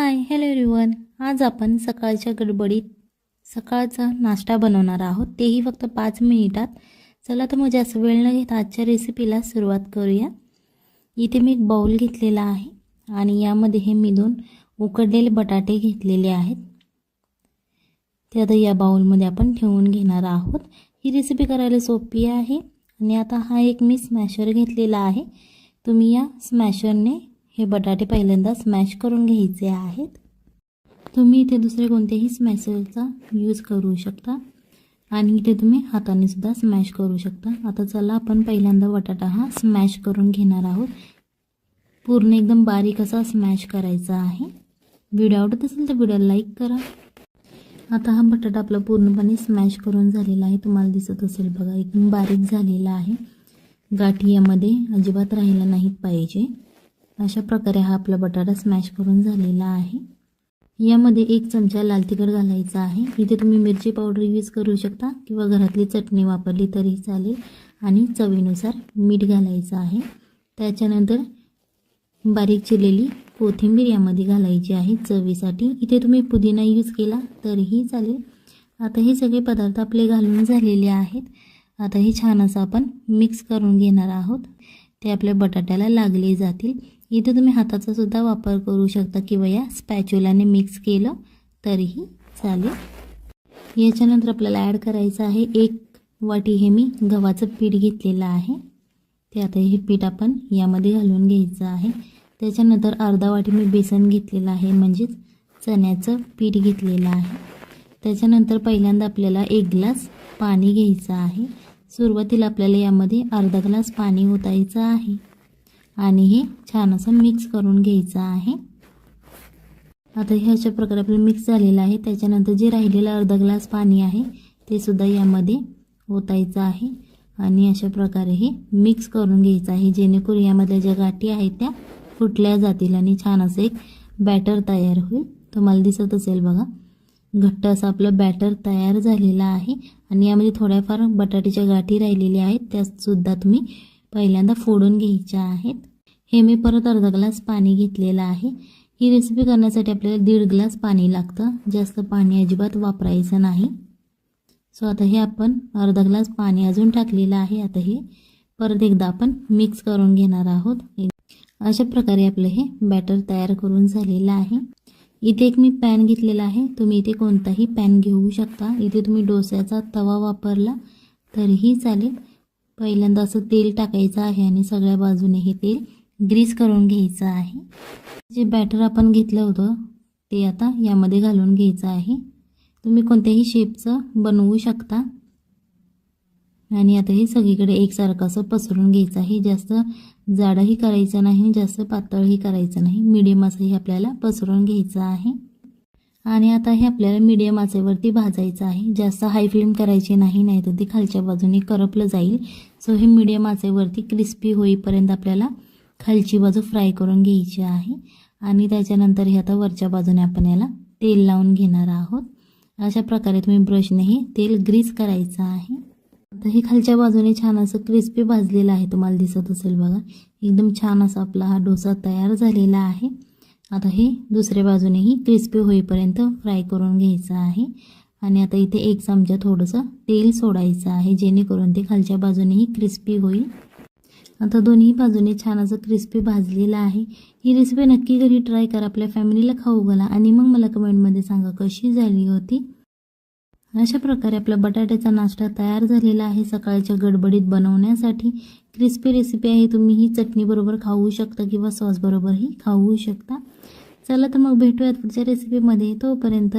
Hi hello everyone. आज आपण सकाळच्या गडबडीत सकाळचा नाश्ता बनवणार आहोत, तेही फक्त 5 मिनिटात। चला तर मग जास्त वेळ न घेता आजच्या रेसिपीला सुरुवात करूया। इथे मी एक बाउल घेतलेला आहे आणि यामध्ये हे मी 2 उकडलेले बटाटे घेतलेले आहेत। ते आता या बाउलमध्ये आपण ठेवून घेणार आहोत। ही रेसिपी करायला सोपी आहे आणि आता हा एक मी स्मॅशर घेतलेला आहे। तुम्ही या स्मॅशरने हे बटाटे पहिल्यांदा स्मॅश करून घ्यायचे आहेत। तुम्ही इथे दुसरे कोणतेही स्मॅशरचा यूज करू शकता आणि इथे तुम्ही हाताने सुद्धा स्मॅश करू शकता। आता चला आपण पहिल्यांदा बटाटा हा स्मॅश करून घेणार आहोत। पूर्ण एकदम बारीक असा स्मॅश करायचा आहे। व्हिडिओ आवडत असेल तर व्हिडिओला लाईक करा। आता हा बटाटा आपला पूर्णपणे स्मॅश करून झालेला आहे। तुम्हाला दिसत असेल बघा, एकदम बारीक झालेला आहे। गाठी यामध्ये अजिबात राहिला नाहीत पाहिजे। अशा प्रकारे हा आपला बटाटा स्मॅश करून झालेला आहे। यामध्ये 1 चमचा लाल तिखट घालायचा आहे। इथे तुम्ही मिरची पावडर यूज करू शकता किंवा घरातली चटणी वापरली तरी चालेल आणि चवीनुसार मीठ घालायचं आहे। त्याच्यानंतर बारीक चिरलेली कोथिंबीर यामध्ये घालायची आहे चवीसाठी। इथे तुम्ही पुदिना यूज केला तरीही चालेल। आता हे सगळे पदार्थ आपले घालून झालेले आहेत। आता हे छान असं आपण मिक्स करून घेणार आहोत, ते आपल्या बटाट्याला लागले जातील। इथे तुम्ही हाताचा सुद्धा वापर करू शकता किंवा या स्पॅच्युलाने मिक्स केलं तरीही चालेल। याच्यानंतर आपल्याला ॲड करायचं आहे 1 वाटी हे मी गव्हाचं पीठ घेतलेलं आहे। ते आता हे पीठ आपण यामध्ये घालून घ्यायचं आहे। त्याच्यानंतर अर्धा वाटी मी बेसन घेतलेलं आहे, म्हणजेच चण्याचं पीठ घेतलेलं आहे। त्याच्यानंतर पहिल्यांदा आपल्याला 1 ग्लास पाणी घ्यायचं आहे। सुरुवातीला आपल्याला यामध्ये अर्धा ग्लास पाणी ओतायचं आहे आणि हे छान असं मिक्स करून घ्यायचं आहे। आता हे अशा प्रकारे आपलं मिक्स झालेलं आहे। त्याच्यानंतर जे राहिलेलं अर्धा ग्लास पाणी आहे ते सुद्धा यामध्ये ओतायचं आहे आणि अशा प्रकारे हे मिक्स करून घ्यायचं आहे, जेणेकरून यामधल्या ज्या गाठी आहेत त्या फुटल्या जातील आणि छान असं एक बॅटर तयार होईल। तुम्हाला दिसत असेल बघा, घट्ट असं आपलं बॅटर तयार झालेलं आहे आणि यामध्ये थोड्याफार बटाट्याच्या गाठी राहिलेल्या आहेत, त्या सुद्धा तुम्ही पहिल्यांदा फोडून घ्यायच्या आहेत। हे मी परत अर्धा ग्लास पाणी घेतलेलं आहे। ही रेसिपी करण्यासाठी आपल्याला 1.5 ग्लास पाणी लागतं, जास्त पाणी अजिबात वापरायचं नाही। सो आता हे आपण अर्धा ग्लास पाणी अजून टाकलेलं आहे। आता हे परत एकदा आपण मिक्स करून घेणार आहोत। अशा प्रकारे आपलं हे बॅटर तयार करून झालेलं आहे। इथे एक मी पॅन घेतलेला आहे, तुम्ही इथे कोणताही पॅन घेऊ शकता। इथे तुम्ही डोस्याचा तवा वापरला तरीही चालेल। पहिल्यांदा असं तेल टाकायचं आहे आणि सगळ्या बाजूने हे तेल ग्रीस करून घ्यायचं आहे। जे बॅटर आपण घेतलं होतं ते आता यामध्ये घालून घ्यायचं आहे। तुम्ही कोणत्याही शेपचं बनवू शकता आणि आता हे सगळीकडे एकसारखं असं पसरून घ्यायचं आहे। जास्त जाडही करायचं नाही, जास्त पातळही करायचं नाही, मीडियम असं हे आपल्याला पसरून घ्यायचं आहे। आणि आता हे आपल्याला मीडियम आचेवरती भाजायचं आहे। जास्त हाय फ्लेम करायची नाही, नाहीतर ते खालच्या बाजूने करपलं जाईल। सो हे मीडियम आचेवरती क्रिस्पी होईपर्यंत आपल्याला खालची बाजू फ्राय करून घ्यायची आहे आणि त्याच्यानंतर हे आता वरच्या बाजूने आपण याला तेल लावून घेणार आहोत। अशा प्रकारे तुम्ही ब्रशने हे तेल ग्रीस करायचं आहे। आता हे खालच्या बाजूने छान असं क्रिस्पी भाजलेलं आहे, तुम्हाला दिसत असेल बघा, एकदम छान असा आपला हा डोसा तयार झालेला आहे। आता हे दुसऱ्या बाजूनेही क्रिस्पी होईपर्यंत फ्राय करून घ्यायचं आहे आणि आता इथे 1 चमचा थोडंसं तेल सोडायचं आहे, जेणेकरून ते खालच्या बाजूनेही क्रिस्पी होईल। आता दोन्ही बाजूने छान असं क्रिस्पी भाजलेलं आहे। ही रेसिपी नक्की घरी ट्राय करा, आपल्या फॅमिलीला खाऊ घाला आणि मग मला कमेंटमध्ये सांगा कशी झाली होती। अशा प्रकारे आपला बटाट्याचा नाश्ता तयार झालेला आहे सकाळच्या गडबडीत बनवण्यासाठी। क्रिस्पी रेसिपी आहे, तुम्ही ही चटणीबरोबर खाऊ शकता किंवा सॉसबरोबरही खाऊ शकता। चला तर मग भेटूयात पुढच्या रेसिपीमध्ये, तोपर्यंत